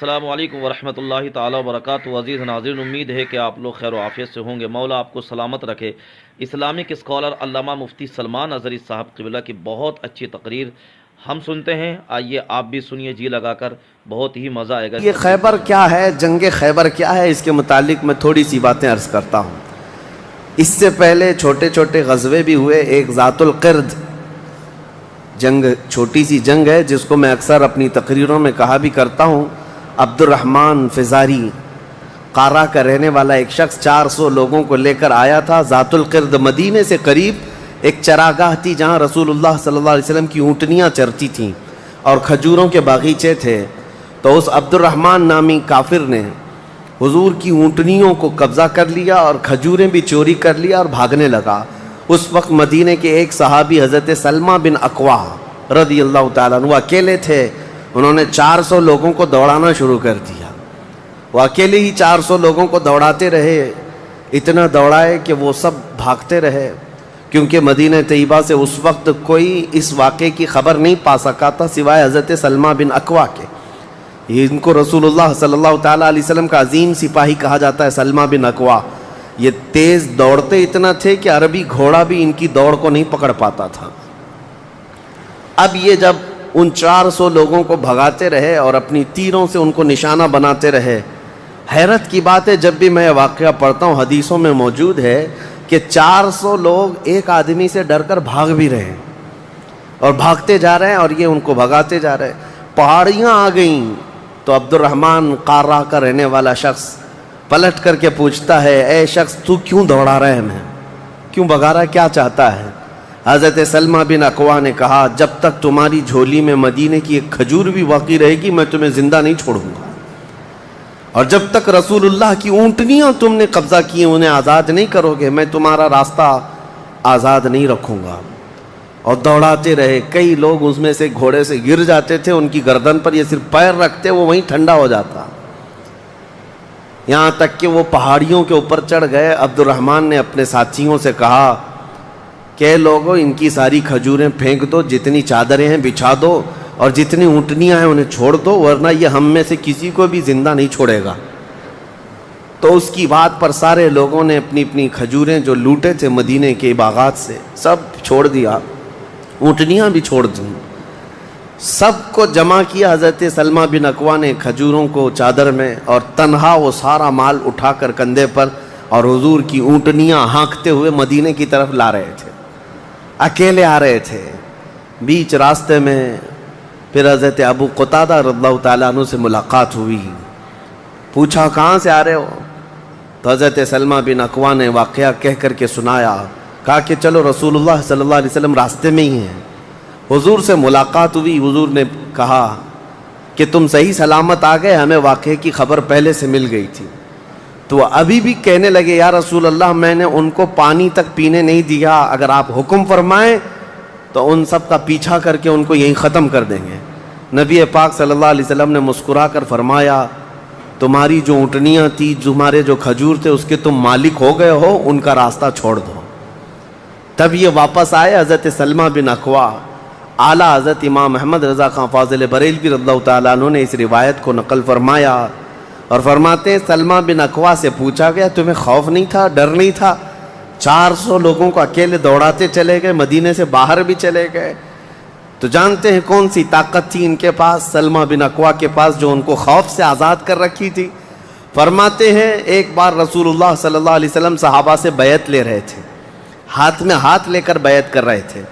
السلام علیکم ورحمۃ اللہ تعالی وبرکاتہ۔ عزیز ناظرین، امید ہے کہ آپ لوگ خیر و عافیت سے ہوں گے۔ مولا آپ کو سلامت رکھے۔ اسلامک اسکالر علامہ مفتی سلمان اظہری صاحب قبلہ کی بہت اچھی تقریر ہم سنتے ہیں، آئیے آپ بھی سنیے جی لگا کر، بہت ہی مزہ آئے گا۔ یہ خیبر کیا ہے، جنگ خیبر کیا ہے، اس کے متعلق میں تھوڑی سی باتیں عرض کرتا ہوں۔ اس سے پہلے چھوٹے چھوٹے غزوے بھی ہوئے۔ ایک ذات القرد جنگ، چھوٹی سی جنگ ہے جس کو میں اکثر اپنی تقریروں میں کہا بھی کرتا ہوں۔ عبد الرحمن فزاری قارہ کا رہنے والا ایک شخص 400 لوگوں کو لے کر آیا تھا ذات القرد۔ مدینے سے قریب ایک چراگاہ تھی جہاں رسول اللہ صلی اللہ علیہ وسلم کی اونٹنیاں چرتی تھیں اور کھجوروں کے باغیچے تھے۔ تو اس عبد الرحمن نامی کافر نے حضور کی اونٹنیوں کو قبضہ کر لیا اور کھجوریں بھی چوری کر لیا اور بھاگنے لگا۔ اس وقت مدینے کے ایک صحابی حضرت سلمہ بن اکوا رضی اللہ تعالیٰ عنہ اکیلے تھے۔ انہوں نے 400 لوگوں کو دوڑانا شروع کر دیا۔ وہ اکیلے ہی 400 لوگوں کو دوڑاتے رہے، اتنا دوڑائے کہ وہ سب بھاگتے رہے، کیونکہ مدینہ طیبہ سے اس وقت کوئی اس واقعے کی خبر نہیں پا سکا تھا سوائے حضرت سلمہ بن اکوا کے۔ ان کو رسول اللہ صلی اللہ تعالیٰ علیہ وسلم کا عظیم سپاہی کہا جاتا ہے، سلمہ بن اکوا۔ یہ تیز دوڑتے اتنا تھے کہ عربی گھوڑا بھی ان کی دوڑ کو نہیں پکڑ پاتا تھا۔ اب یہ جب ان 400 لوگوں کو بھگاتے رہے اور اپنی تیروں سے ان کو نشانہ بناتے رہے، حیرت کی بات ہے جب بھی میں یہ واقعہ پڑھتا ہوں حدیثوں میں موجود ہے کہ 400 لوگ ایک آدمی سے ڈر کر بھاگ بھی رہے ہیں اور بھاگتے جا رہے ہیں اور یہ ان کو بھگاتے جا رہے ہیں۔ پہاڑیاں آ گئیں تو عبد الرحمن قارہ کا رہنے والا شخص پلٹ کر کے پوچھتا ہے، اے شخص تو کیوں دوڑا رہا ہے، ہمیں کیوں بھگا رہا ہے، کیا چاہتا ہے؟ حضرت سلمہ بن اکوا نے کہا، جب تک تمہاری جھولی میں مدینے کی ایک کھجور بھی باقی رہے گی میں تمہیں زندہ نہیں چھوڑوں گا، اور جب تک رسول اللہ کی اونٹنیاں تم نے قبضہ کی انہیں آزاد نہیں کرو گے میں تمہارا راستہ آزاد نہیں رکھوں گا۔ اور دوڑاتے رہے۔ کئی لوگ اس میں سے گھوڑے سے گر جاتے تھے، ان کی گردن پر یہ صرف پیر رکھتے وہ وہیں ٹھنڈا ہو جاتا، یہاں تک کہ وہ پہاڑیوں کے اوپر چڑھ گئے۔ عبد الرحمن نے اپنے ساتھیوں سے کہا کہ لوگوں ان کی ساری کھجوریں پھینک دو، جتنی چادریں ہیں بچھا دو اور جتنی اونٹنیاں ہیں انہیں چھوڑ دو، ورنہ یہ ہم میں سے کسی کو بھی زندہ نہیں چھوڑے گا۔ تو اس کی بات پر سارے لوگوں نے اپنی اپنی کھجوریں جو لوٹے تھے مدینے کے باغات سے سب چھوڑ دیا، اونٹنیاں بھی چھوڑ دیں، سب کو جمع کیا۔ حضرت سلمہ بن اکوا نے کھجوروں کو چادر میں اور تنہا وہ سارا مال اٹھا کر کندھے پر اور حضور کی اونٹنیاں ہانکتے ہوئے مدینے کی طرف لا رہے تھے، اکیلے آ رہے تھے۔ بیچ راستے میں پھر حضرت ابو قتادہ رضی اللہ تعالیٰ عنہ سے ملاقات ہوئی، پوچھا کہاں سے آ رہے ہو؟ تو حضرت سلمہ بن اکوا نے واقعہ کہہ کر کے سنایا، کہا کہ چلو رسول اللہ صلی اللہ علیہ وسلم راستے میں ہی ہیں۔ حضور سے ملاقات ہوئی، حضور نے کہا کہ تم صحیح سلامت آ گئے، ہمیں واقعے کی خبر پہلے سے مل گئی تھی۔ تو ابھی بھی کہنے لگے، یا رسول اللہ میں نے ان کو پانی تک پینے نہیں دیا، اگر آپ حکم فرمائیں تو ان سب کا پیچھا کر کے ان کو یہیں ختم کر دیں گے۔ نبی پاک صلی اللہ علیہ وسلم نے مسکرا کر فرمایا، تمہاری جو اونٹنیاں تھی، تمہارے جو کھجور تھے، اس کے تم مالک ہو گئے ہو، ان کا راستہ چھوڑ دو۔ تب یہ واپس آئے۔ حضرت سلمہ بن اکوا، اعلیٰ حضرت امام محمد رضا خان فاضل بریلوی رضی اللہ تعالیٰ عنہ نے اس روایت کو نقل فرمایا اور فرماتے ہیں سلمہ بن اکوا سے پوچھا گیا، تمہیں خوف نہیں تھا، ڈر نہیں تھا؟ 400 لوگوں کو اکیلے دوڑاتے چلے گئے، مدینے سے باہر بھی چلے گئے۔ تو جانتے ہیں کون سی طاقت تھی ان کے پاس، سلمہ بن اکوا کے پاس، جو ان کو خوف سے آزاد کر رکھی تھی؟ فرماتے ہیں ایک بار رسول اللہ صلی اللہ علیہ وسلم صحابہ سے بیعت لے رہے تھے، ہاتھ میں ہاتھ لے کر بیعت کر رہے تھے،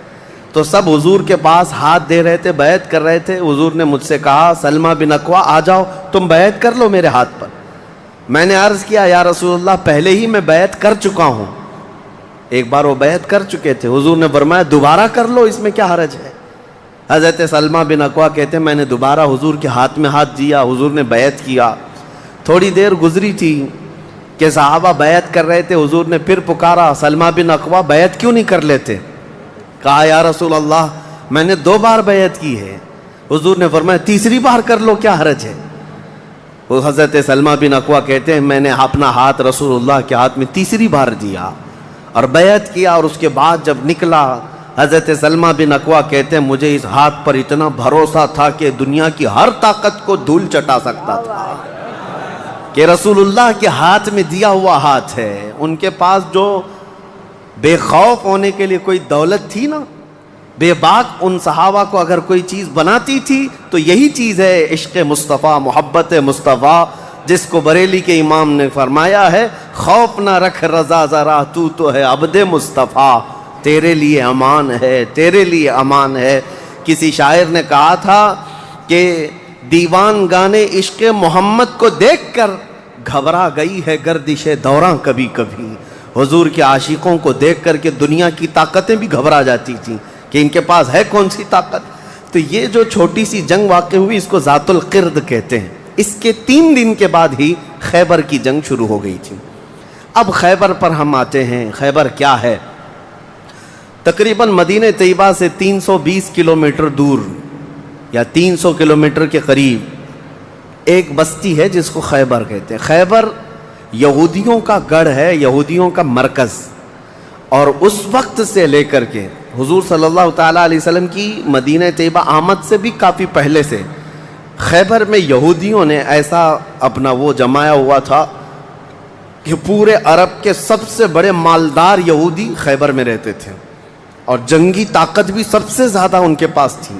تو سب حضور کے پاس ہاتھ دے رہے تھے، بیعت کر رہے تھے۔ حضور نے مجھ سے کہا، سلمہ بن اکوا آ جاؤ، تم بیعت کر لو میرے ہاتھ پر۔ میں نے عرض کیا، یا رسول اللہ پہلے ہی میں بیعت کر چکا ہوں۔ ایک بار وہ بیعت کر چکے تھے، حضور نے فرمایا دوبارہ کر لو، اس میں کیا حرج ہے؟ حضرت سلمہ بن اکوا کہتے ہیں میں نے دوبارہ حضور کے ہاتھ میں ہاتھ دیا، حضور نے بیعت کیا۔ تھوڑی دیر گزری تھی کہ صحابہ بیعت کر رہے تھے، حضور نے پھر پکارا، سلمہ بن اکوا بیعت کیوں نہیں کر لیتے؟ کہا، یا رسول اللہ میں نے 2 بار بیعت کی ہے۔ حضور نے فرمایا تیسری بار کر لو، کیا حرج ہے؟ وہ حضرت سلمہ بن اکوا کہتے ہیں میں نے اپنا ہاتھ رسول اللہ کے ہاتھ میں تیسری بار دیا اور بیعت کیا، اور اس کے بعد جب نکلا حضرت سلمہ بن اکوا کہتے ہیں مجھے اس ہاتھ پر اتنا بھروسہ تھا کہ دنیا کی ہر طاقت کو دھول چٹا سکتا تھا، کہ رسول اللہ کے ہاتھ میں دیا ہوا ہاتھ ہے۔ ان کے پاس جو بے خوف ہونے کے لیے کوئی دولت تھی نا، بے باک ان صحابہ کو اگر کوئی چیز بناتی تھی تو یہی چیز ہے عشق مصطفیٰ، محبت مصطفیٰ، جس کو بریلی کے امام نے فرمایا ہے خوف نہ رکھ رضا ذرا، تو ہے عبد مصطفیٰ، تیرے لیے امان ہے، تیرے لیے امان ہے۔ کسی شاعر نے کہا تھا کہ دیوان گانے عشق محمد کو دیکھ کر گھبرا گئی ہے گردش دوراں کبھی کبھی۔ حضور کے عاشقوں کو دیکھ کر کے دنیا کی طاقتیں بھی گھبرا جاتی تھیں کہ ان کے پاس ہے کون سی طاقت۔ تو یہ جو چھوٹی سی جنگ واقع ہوئی اس کو ذات القرد کہتے ہیں۔ اس کے 3 دن کے بعد ہی خیبر کی جنگ شروع ہو گئی تھی۔ اب خیبر پر ہم آتے ہیں۔ خیبر کیا ہے؟ تقریباً مدینہ طیبہ سے 320 کلومیٹر دور یا 300 کلومیٹر کے قریب ایک بستی ہے جس کو خیبر کہتے ہیں۔ خیبر یہودیوں کا گڑھ ہے، یہودیوں کا مرکز، اور اس وقت سے لے کر کے حضور صلی اللہ تعالیٰ علیہ وسلم کی مدینہ طیبہ آمد سے بھی کافی پہلے سے خیبر میں یہودیوں نے ایسا اپنا وہ جمایا ہوا تھا کہ پورے عرب کے سب سے بڑے مالدار یہودی خیبر میں رہتے تھے، اور جنگی طاقت بھی سب سے زیادہ ان کے پاس تھی،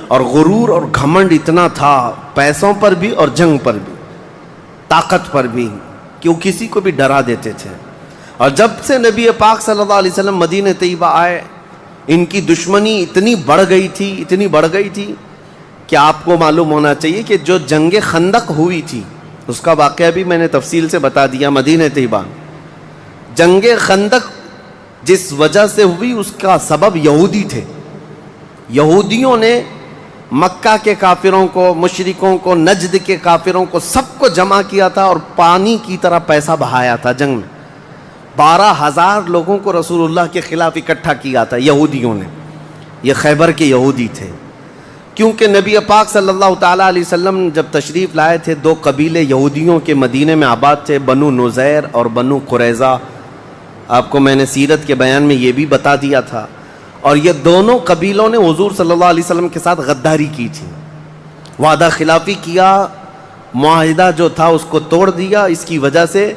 اور غرور اور گھمنڈ اتنا تھا، پیسوں پر بھی اور جنگ پر بھی، طاقت پر بھی، کہ وہ کسی کو بھی ڈرا دیتے تھے۔ اور جب سے نبی پاک صلی اللہ علیہ وسلم مدینہ طیبہ آئے، ان کی دشمنی اتنی بڑھ گئی تھی کہ آپ کو معلوم ہونا چاہیے کہ جو جنگ خندق ہوئی تھی اس کا واقعہ بھی میں نے تفصیل سے بتا دیا۔ مدینہ طیبہ جنگ خندق جس وجہ سے ہوئی اس کا سبب یہودی تھے۔ یہودیوں نے مکہ کے کافروں کو، مشرکوں کو، نجد کے کافروں کو، سب کو جمع کیا تھا اور پانی کی طرح پیسہ بہایا تھا جنگ میں۔ 12,000 لوگوں کو رسول اللہ کے خلاف اکٹھا کیا تھا یہودیوں نے۔ یہ خیبر کے یہودی تھے، کیونکہ نبی پاک صلی اللہ تعالیٰ علیہ وسلم جب تشریف لائے تھے 2 قبیلے یہودیوں کے مدینے میں آباد تھے، بنو نذیر اور بنو قریظہ۔ آپ کو میں نے سیرت کے بیان میں یہ بھی بتا دیا تھا، اور یہ دونوں قبیلوں نے حضور صلی اللہ علیہ وسلم کے ساتھ غداری کی تھی، وعدہ خلافی کیا، معاہدہ جو تھا اس کو توڑ دیا۔ اس کی وجہ سے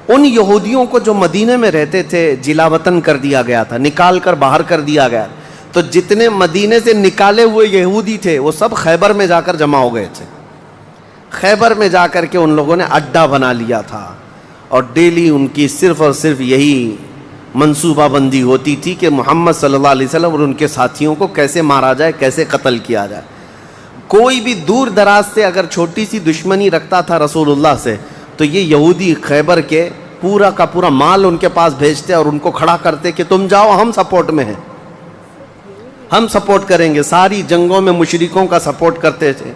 ان یہودیوں کو جو مدینے میں رہتے تھے جلا وطن کر دیا گیا تھا، نکال کر باہر کر دیا گیا۔ تو جتنے مدینے سے نکالے ہوئے یہودی تھے وہ سب خیبر میں جا کر جمع ہو گئے تھے۔ خیبر میں جا کر کے ان لوگوں نے اڈا بنا لیا تھا، اور ڈیلی ان کی صرف اور صرف یہی منصوبہ بندی ہوتی تھی کہ محمد صلی اللہ علیہ وسلم اور ان کے ساتھیوں کو کیسے مارا جائے، کیسے قتل کیا جائے۔ کوئی بھی دور دراز سے اگر چھوٹی سی دشمنی رکھتا تھا رسول اللہ سے تو یہ یہودی خیبر کے پورا کا پورا مال ان کے پاس بھیجتے اور ان کو کھڑا کرتے کہ تم جاؤ، ہم سپورٹ میں ہیں، ہم سپورٹ کریں گے۔ ساری جنگوں میں مشرکوں کا سپورٹ کرتے تھے۔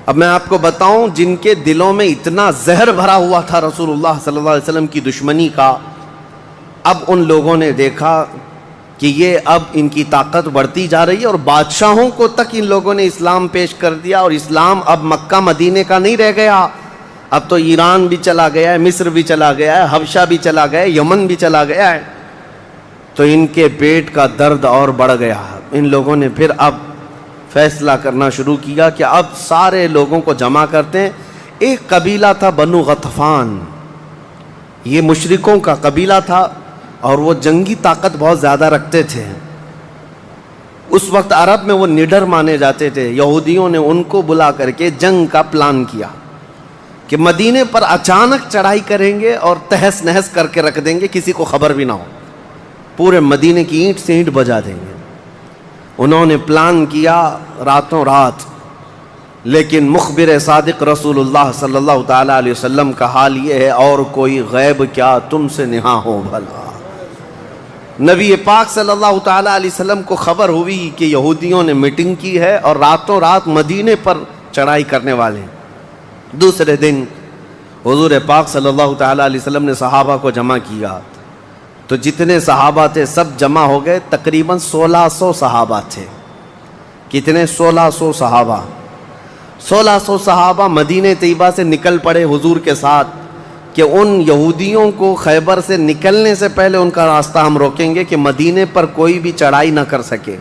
اب میں آپ کو بتاؤں جن کے دلوں میں اتنا زہر بھرا ہوا تھا رسول اللہ صلی اللہ علیہ وسلم کی دشمنی کا، اب ان لوگوں نے دیکھا کہ یہ اب ان کی طاقت بڑھتی جا رہی ہے، اور بادشاہوں کو تک ان لوگوں نے اسلام پیش کر دیا، اور اسلام اب مکہ مدینے کا نہیں رہ گیا، اب تو ایران بھی چلا گیا ہے، مصر بھی چلا گیا ہے، حبشہ بھی چلا گیا ہے، یمن بھی چلا گیا ہے۔ تو ان کے پیٹ کا درد اور بڑھ گیا۔ ان لوگوں نے پھر اب فیصلہ کرنا شروع کیا کہ اب سارے لوگوں کو جمع کرتے ہیں۔ ایک قبیلہ تھا بنو غطفان، یہ مشرکوں کا قبیلہ تھا، اور وہ جنگی طاقت بہت زیادہ رکھتے تھے۔ اس وقت عرب میں وہ نڈر مانے جاتے تھے۔ یہودیوں نے ان کو بلا کر کے جنگ کا پلان کیا کہ مدینے پر اچانک چڑھائی کریں گے اور تہس نہس کر کے رکھ دیں گے، کسی کو خبر بھی نہ ہو، پورے مدینے کی اینٹ سے اینٹ بجا دیں گے۔ انہوں نے پلان کیا راتوں رات، لیکن مخبر صادق رسول اللہ صلی اللہ تعالیٰ علیہ وسلم کا حال یہ ہے، اور کوئی غیب کیا تم سے نہاں ہو بھلا۔ نبی پاک صلی اللہ تعالیٰ علیہ وسلم کو خبر ہوئی کہ یہودیوں نے میٹنگ کی ہے اور راتوں رات مدینے پر چڑھائی کرنے والے ہیں۔ دوسرے دن حضور پاک صلی اللہ تعالیٰ علیہ وسلم نے صحابہ کو جمع کیا، تو جتنے صحابہ تھے سب جمع ہو گئے، تقریباً 1600 صحابہ تھے۔ کتنے؟ 1600 صحابہ۔ 1600 صحابہ مدینہ طیبہ سے نکل پڑے حضور کے ساتھ۔ کہ ان یہودیوں کو خیبر سے نکلنے سے پہلے ان کا راستہ ہم روکیں گے کہ مدینے پر کوئی بھی چڑھائی نہ کر سکے۔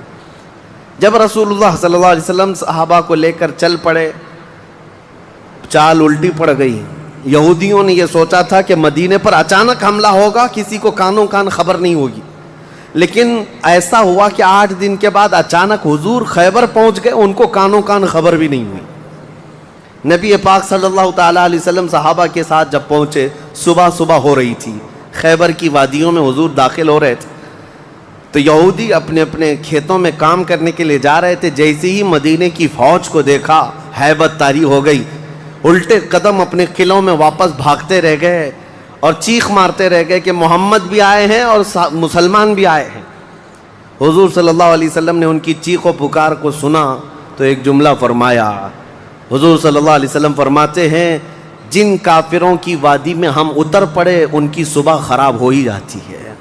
جب رسول اللہ صلی اللہ علیہ وسلم صحابہ کو لے کر چل پڑے، چال الٹی پڑ گئی۔ یہودیوں نے یہ سوچا تھا کہ مدینے پر اچانک حملہ ہوگا، کسی کو کانوں کان خبر نہیں ہوگی، لیکن ایسا ہوا کہ 8 دن کے بعد اچانک حضور خیبر پہنچ گئے، ان کو کانوں کان خبر بھی نہیں ہوئی۔ نبی پاک صلی اللہ تعالیٰ علیہ وسلم صحابہ کے ساتھ جب پہنچے، صبح ہو رہی تھی، خیبر کی وادیوں میں حضور داخل ہو رہے تھے، تو یہودی اپنے اپنے کھیتوں میں کام کرنے کے لیے جا رہے تھے۔ جیسے ہی مدینے کی فوج کو دیکھا، ہیبت طاری ہو گئی، الٹے قدم اپنے قلعوں میں واپس بھاگتے رہ گئے اور چیخ مارتے رہ گئے کہ محمد بھی آئے ہیں اور مسلمان بھی آئے ہیں۔ حضور صلی اللہ علیہ وسلم نے ان کی چیخ و پکار کو سنا تو ایک جملہ فرمایا۔ حضور صلی اللہ علیہ وسلم فرماتے ہیں، جن کافروں کی وادی میں ہم اتر پڑے ان کی صبح خراب ہو ہی جاتی ہے،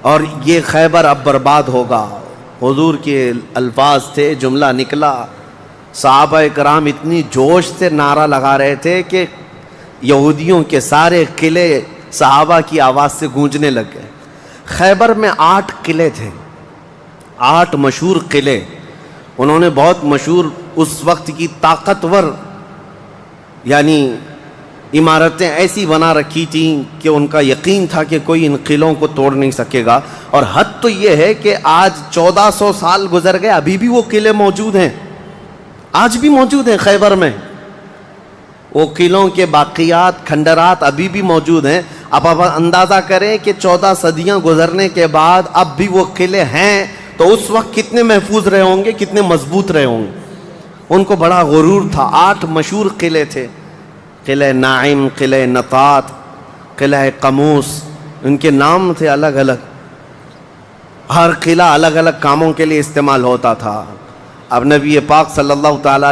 اور یہ خیبر اب برباد ہوگا۔ حضور کے الفاظ تھے، جملہ نکلا۔ صحابہ کرام اتنی جوش سے نعرہ لگا رہے تھے کہ یہودیوں کے سارے قلعے صحابہ کی آواز سے گونجنے لگ گئے۔ خیبر میں 8 قلعے تھے، 8 مشہور قلعے۔ انہوں نے بہت مشہور اس وقت کی طاقتور یعنی عمارتیں ایسی بنا رکھی تھیں کہ ان کا یقین تھا کہ کوئی ان قلعوں کو توڑ نہیں سکے گا۔ اور حد تو یہ ہے کہ آج 1400 سال گزر گئے، ابھی بھی وہ قلعے موجود ہیں، آج بھی موجود ہیں خیبر میں۔ وہ قلعوں کے باقیات، کھنڈرات ابھی بھی موجود ہیں۔ اب آپ اندازہ کریں کہ 14 صدیاں گزرنے کے بعد اب بھی وہ قلعے ہیں تو اس وقت کتنے محفوظ رہے ہوں گے، کتنے مضبوط رہے ہوں گے۔ ان کو بڑا غرور تھا۔ 8 مشہور قلعے تھے، قلعہ ناعم، قلعہ نطات، قلعہ قموس، ان کے نام تھے الگ الگ۔ ہر قلعہ الگ الگ کاموں کے لیے استعمال ہوتا تھا۔ اب نبی پاک صلی اللہ تعالیٰ